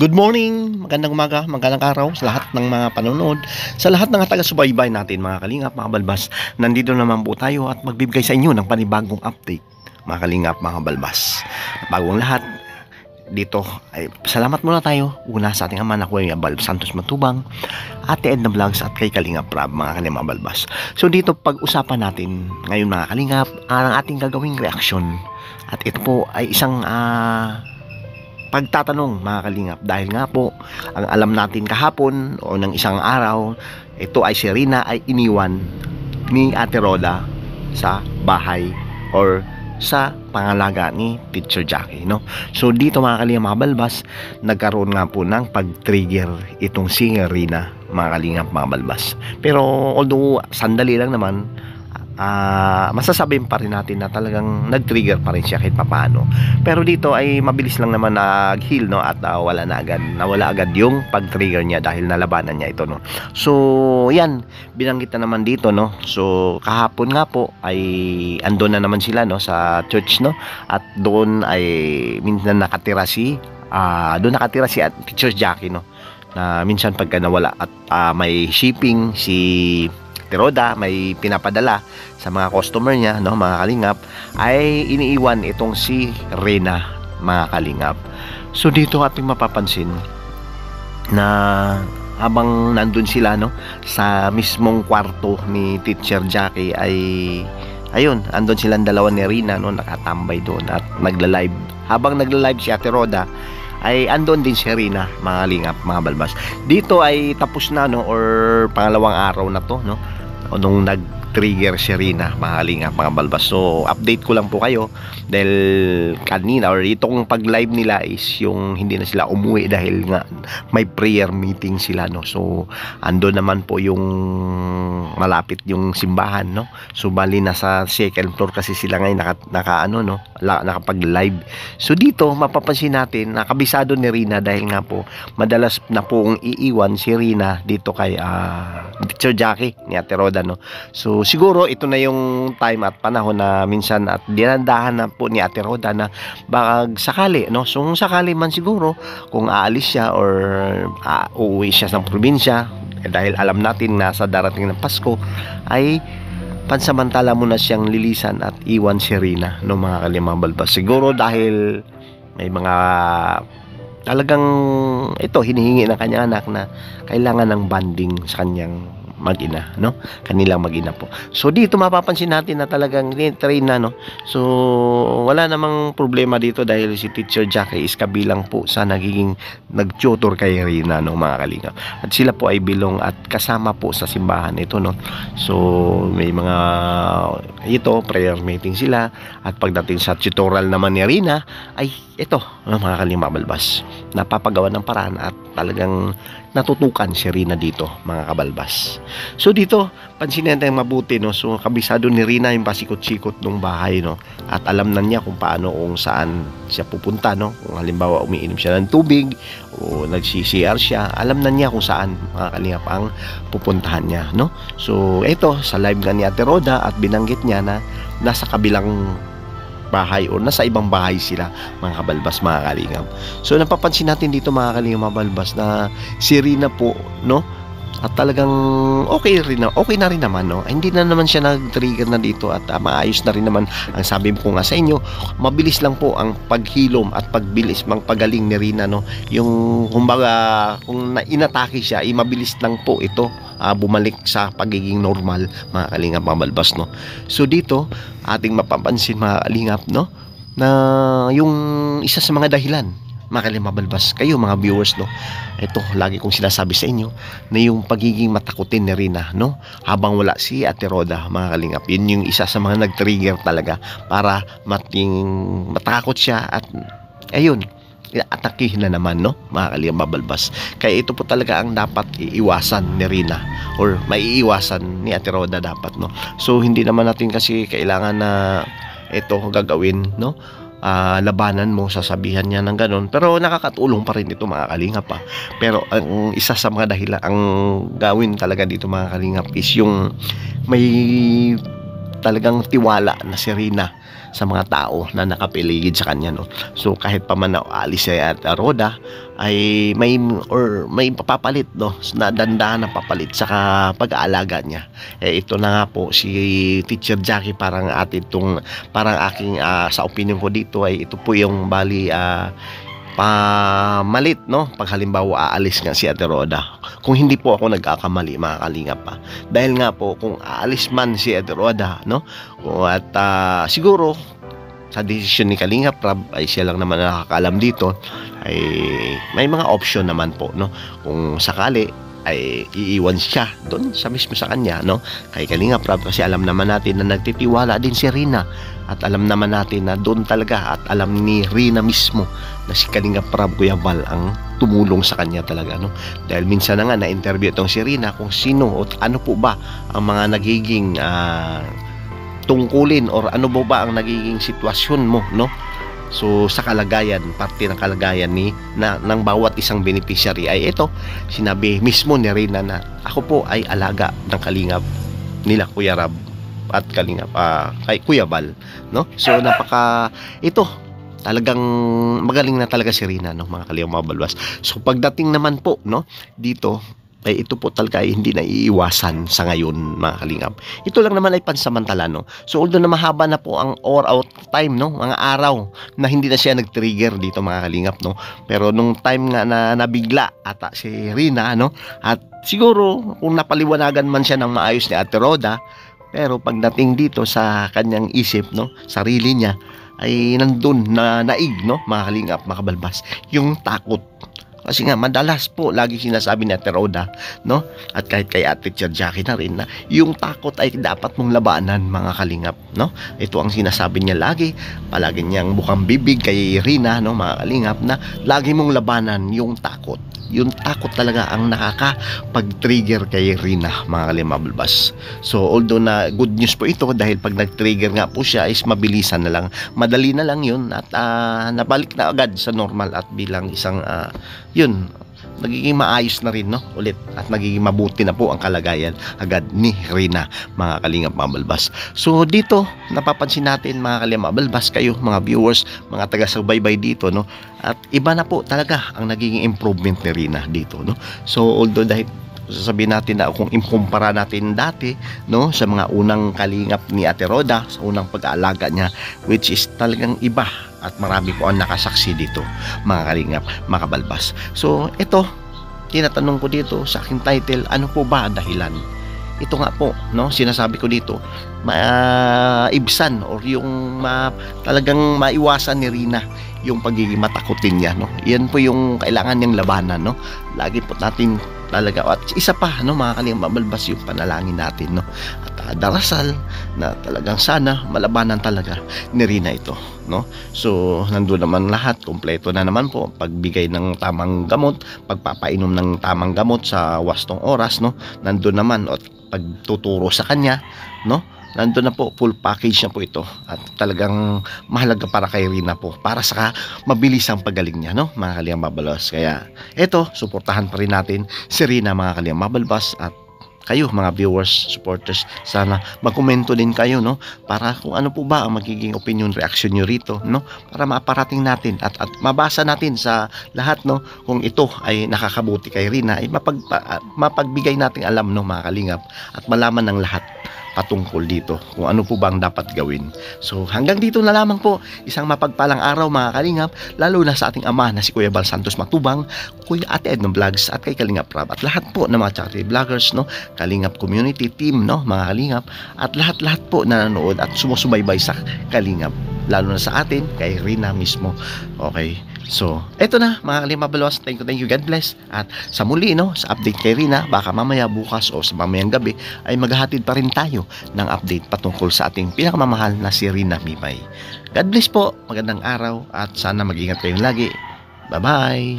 Good morning, magandang umaga, magandang araw sa lahat ng mga panonood, sa lahat ng taga-subaybay natin mga kalingap, mga balbas. Nandito naman po tayo at magbibigay sa inyo ng panibagong update, mga kalingap, mga balbas. Bagong lahat, dito ay salamat muna tayo una sa ating ama na Kuya Bal Santos Matubang, Ate Edna Vlogs at kay Kalingap Rab, mga kalingap, mga balbas. So dito pag-usapan natin ngayon mga kalingap ang ating gagawing reaksyon. At ito po ay isang pagtatanong mga kalingap, dahil nga po ang alam natin kahapon o ng isang araw, ito ay si Rina ay iniwan ni Ate Roda sa bahay or sa pangalaga ni Teacher Jackie, no? So dito mga kalingap, mga balbas, nagkaroon nga po ng pag-trigger itong si Rina, mga kalingap, mga balbas. Pero although sandali lang naman, masasabihin pa rin natin na talagang nag-trigger pa rin siya kahit papaano. Pero dito ay mabilis lang naman nag-heal, no? At nawala agad yung pag-trigger niya dahil nalabanan niya ito, no? So yan, binanggit na naman dito, no? So kahapon nga po ay andon na naman sila, no, sa church, no? At doon ay minsan nakatira si Teacher Jackie, no? Na minsan pagka nawala at may shipping si Roda, may pinapadala sa mga customer niya, no, mga kalingap, ay iniiwan itong si Rina, mga kalingap. So dito ating mapapansin na habang nandun sila, no, sa mismong kwarto ni Teacher Jackie, ay ayun, andun silang dalawa ni Rina, no, nakatambay doon at nagla-live. Habang nagla-live si Ate Roda, ay andon din si Rina, mga kalingap, mga balbas. Dito ay tapos na, no, or pangalawang araw na to, no, nung nag-trigger si Rina, mga kalingap, mga balbas. So update ko lang po kayo dahil kanina or itong pag-live nila is yung hindi na sila umuwi dahil nga may prayer meeting sila, no. So ando naman po yung malapit yung simbahan, no. So bali nasa second floor kasi sila ngayon nakapag-live. So dito mapapansin natin na kabisado ni Rina dahil nga po madalas na pong iiwan si Rina dito kay Teacher Jackie ni Ate Roda, no. So siguro ito na yung time at panahon na minsan at dinandahan na po ni Ate Roda na baka sakali, no. So kung sakali man siguro kung aalis siya or uuwi siya sa probinsya, dahil alam natin na sa darating ng Pasko ay pansamantala muna siyang lilisan at iwan si Rina, no, mga kalimang balbas. Siguro dahil may mga talagang ito hinihingi ng kanyang anak na kailangan ng bonding sa kanyang mag-ina, no, kanilang mag-ina po. So dito mapapansin natin na talagang train na, no. So wala namang problema dito dahil si Teacher Jackie is kabilang po sa nagiging nag-tutor kay Rina, no, mga kalingap. At sila po ay bilong at kasama po sa simbahan ito, no. So may mga prayer meeting sila at pagdating sa tutorial naman ni Rina ay ito, no, mga kalingap, balbas, napapagawa ng paraan at talagang natutukan si Rina dito, mga kabalbas. So dito pansinin natin mabuti, no. So kabisado ni Rina yung pasikot-sikot ng bahay, no, at alam na niya kung paano, kung saan siya pupunta, no. Kung halimbawa umiinom siya ng tubig o nag-CCR siya, alam na niya kung saan, mga kalingap, ang pupuntahan niya, no. So ito sa live nga ni Ate Roda at binanggit niya na nasa kabilang bahay o nasa ibang bahay sila, mga kabalbas, mga kalingap. So napapansin natin dito, mga kalingap, mga balbas, na si Rina po, no, at talagang okay na rin naman, no. Hindi na naman siya nag-trigger na dito at maayos na rin naman. Ang sabi ko nga sa inyo, mabilis lang po ang paghilom at pagbilis mang pagaling ni Rina, no. Yung kumbaga kung inatake siya, mabilis lang po ito bumalik sa pagiging normal, mga kalingap, mga balbas, no. So dito ating mapapansin, mga kalingap, no, na yung isa sa mga dahilan, mga kalingap, balbas, kayo mga viewers, no, ito lagi kong sinasabi sa inyo na yung pagiging matakutin ni Rina, no, habang wala si Ate Roda, mga kalingap, yun yung isa sa mga nag-trigger talaga para matakot siya at ayun, atakihin na naman, no, mga kalingap, balbas. Kaya ito po talaga ang dapat iiwasan ni Rina or maiiwasan ni Ate Roda dapat, no. So hindi naman natin kasi kailangan na ito gagawin, no, labanan mo, sasabihan niya ng ganon, pero nakakatulong pa rin ito, mga kalingap, pa. Pero ang isa sa mga dahilan ang gawin talaga dito, mga kalingap, is yung may talagang tiwala na si Rina sa mga tao na nakapiligid sa kanya, no. So kahit pa man na aalis si Ate Roda ay may papapalit, no, na dandahan na papalit sa pag-aalaga niya. Ito na nga po si Teacher Jackie, parang aking sa opinion ko dito ay ito po yung bali pamalit, no, pag halimbawa aalis nga si Ate Roda. Kung hindi po ako nagkakamali, mga kalingap pa, dahil nga po kung aalis man si Ate Roda, no, at siguro sa desisyon ni Kalingap Rab ay siya lang naman nakakaalam dito, ay may mga option naman po, no, kung sakali ay iiwan siya doon sa mismo sa kanya, no, kay Kalingap Rab, kasi alam naman natin na nagtitiwala din si Rina, at alam naman natin na doon talaga, at alam ni Rina mismo na si Kalingap Rab Kuya Val ang tumulong sa kanya talaga, no, dahil minsan na nga na-interview itong si Rina kung sino o ano po ba ang mga nagiging tungkulin, or ano ba ang nagiging sitwasyon mo, no. So sa kalagayan, parte ng kalagayan ng bawat isang beneficiary ay ito, sinabi mismo ni Rina na ako po ay alaga ng Kalingap nila Kuya Rab at Kalingap kay Kuya Val, no. So ito talagang magaling na talaga si Rina, no, mga Kalingap, mga Balbas. So pagdating naman po, no, dito ay ito po talaga ay hindi na iiwasan sa ngayon, mga Kalingap. Ito lang naman ay pansamantala, no. So although na mahaba na po ang out time, no, mga araw na hindi na siya nag-trigger dito, mga Kalingap, no. Pero nung time nga na nabigla ata si Rina, no, at siguro kung napaliwanagan man siya ng maayos ni Ate Roda, pero pagdating dito sa kanyang isip, no, sarili niya ay nandun na naig, no, mga Kalingap, mga Balbas, yung takot. Kasi nga madalas po lagi sinasabi ni Ate Roda, no, at kahit kay Ate Jackie na rin, na yung takot ay dapat mong labanan, mga Kalingap, no. Ito ang sinasabi niya lagi, palagi niyang bukang bibig kay Rina, no, mga Kalingap, na lagi mong labanan yung takot. Yung takot talaga ang nakakapag-trigger kay Rina, mga Kalimabulbas. So although na good news po ito, dahil pag nag-trigger nga po siya is mabilisan na lang, madali na lang yun, at nabalik na agad sa normal, at bilang isang yun, nagiging maayos na rin, no, ulit, at nagiging mabuti na po ang kalagayan agad ni Rina, mga Kalingap, mga Balbas. So dito napapansin natin, mga Kalingap, mga Balbas, kayo mga viewers, mga taga-subaybay dito, no, at iba na po talaga ang nagiging improvement ni Rina dito, no. So although dahil sasabihin natin na kung ikumpara natin dati, no, sa mga unang Kalingap ni Ate Roda, sa unang pag-aalaga niya, which is talagang iba, at marami po ang nakasaksi dito, mga Kalingap, mga Balbas. So ito, tinatanong ko dito sa aking title, ano po ba ang dahilan? Ito nga po, no, sinasabi ko dito, maibsan or yung talagang maiwasan ni Rina yung pagiging matakutin niya, no. Yan po yung kailangan niyang labanan, no. Lagi po natin talaga, at isa pa, no, mga Kalingap, mabalbas, yung panalangin natin, no, at darasal na talagang sana malabanan talaga ni Rina ito, no. So nandoon naman lahat, kompleto na naman po, pagbigay ng tamang gamot, pagpapainom ng tamang gamot sa wastong oras, no, nandoon naman, at pagtuturo sa kanya, no, nandun na po, full package na po ito, at talagang mahalaga para kay Rina po, para sa mabilis ang pagaling niya, no, mga Kalingap, Mabalbas. Kaya eto, suportahan pa rin natin si Rina, mga Kalingap, Mabalbas, at kayo mga viewers, supporters, sana magkomento din kayo, no, para kung ano po ba ang magiging opinion, reaction nyo rito, no, para maparating natin at mabasa natin sa lahat, no, kung ito ay nakakabuti kay Rina, ay mapagbigay nating alam, no, mga Kalingap, at malaman ng lahat patungkol dito kung ano po ba ang dapat gawin. So hanggang dito na lamang po, isang mapagpalang araw, mga Kalingap, lalo na sa ating ama na si Kuya Val Santos Matubang, Kuya Ate Edno Vlogs, at kay Kalingap Rab, at lahat po ng mga charity vloggers, no, Kalingap community team, no, mga Kalingap, at lahat po na nanood at sumusubaybay sa Kalingap, lalo na sa atin, kay Rina mismo. Okay, so eto na, mga Kalingap, Mabalwas, thank you, God bless, at sa muli, no, sa update kay Rina, baka mamaya bukas o sa mamayang gabi ay maghahatid pa rin tayo ng update patungkol sa ating pinakamamahal na si Rina Mimay. God bless po, magandang araw, at sana mag-ingat kayong lagi. Bye bye.